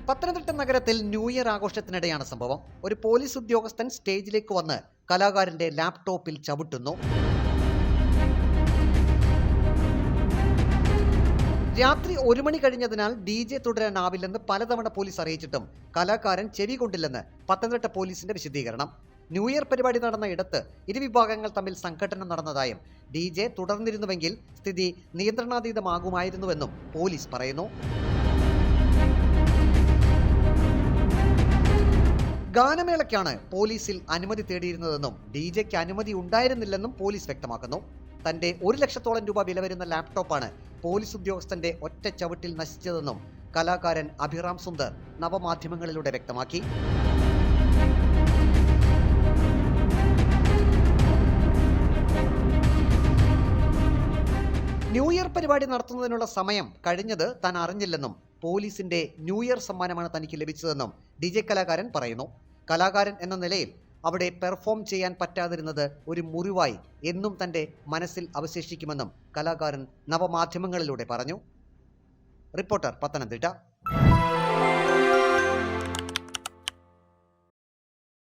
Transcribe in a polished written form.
പത്തനംതിട്ട നഗരത്തിൽ new year ആഘോഷത്തിനിടെയാണ് സംഭവം. ഒരു പോലീസ് ഉദ്യോഗസ്ഥൻ സ്റ്റേജിലേക്ക് വന്ന് കലാകാരന്റെ ലാപ്ടോപ്പിൽ ചവിട്ടുന്നു. രാത്രി 1 മണി കഴിഞ്ഞതിനാൽ DJ തുടരാനാവില്ലെന്ന് പലതവണ പോലീസ് അറിയിച്ചിട്ടും കലാകാരൻ ചെവി കൊണ്ടില്ലെന്ന് പത്തനംതിട്ട പോലീസിന്റെ വിശദീകരണം. ന്യൂ ഇയർ പരിപാടി നടന്ന ഇടത്ത് ഇരുവിഭാഗങ്ങൾ തമ്മിൽ സംഘട്ടനം നടന്നതായും DJ തുടർന്നിരുന്നുവെങ്കിൽ സ്ഥിതി നിയന്ത്രണാതീതമാകുമായിരുന്നുവെന്നും പോലീസ് പറയുന്നു. ഗാനമേളയ്ക്കാണ് പോലീസിൽ അനുമതി തേടിയിരുന്നതെന്നും DJക്ക് അനുമതി ഉണ്ടായിരുന്നില്ലെന്നും പോലീസ് വ്യക്തമാക്കുന്നു. തന്റെ 1 ലക്ഷത്തോളം രൂപ വില വരുന്ന ലാപ്ടോപ്പാണ് പോലീസ് ഉദ്യോഗസ്ഥന്റെ ഒറ്റ ചവിട്ടിൽ നശിച്ചതെന്നും കലാകാരൻ അഭിറാം സുന്ദർ നവമാധ്യമങ്ങളിലൂടെ വ്യക്തമാക്കി. ന്യൂ ഇയർ പരിപാടി നടത്തുന്നതിനുള്ള സമയം കഴിഞ്ഞത് താൻ അറിഞ്ഞില്ലെന്നും പോലീസിന്റെ ന്യൂ ഇയർ സമ്മാനമാണ് തനിക്ക് ലഭിച്ചതെന്നും DJ കലാകാരൻ പറയുന്നു. കലാകാരൻ എന്ന നിലയിൽ അവിടെ പെർഫോം ചെയ്യാൻ പറ്റാതിരുന്നത് ഒരു മുറിവായി എന്നും തന്റെ മനസ്സിൽ അവശേഷിക്കുമെന്നും കലാകാരൻ നവമാധ്യമങ്ങളിലൂടെ പറഞ്ഞു. റിപ്പോർട്ടർ, പത്തനംതിട്ട.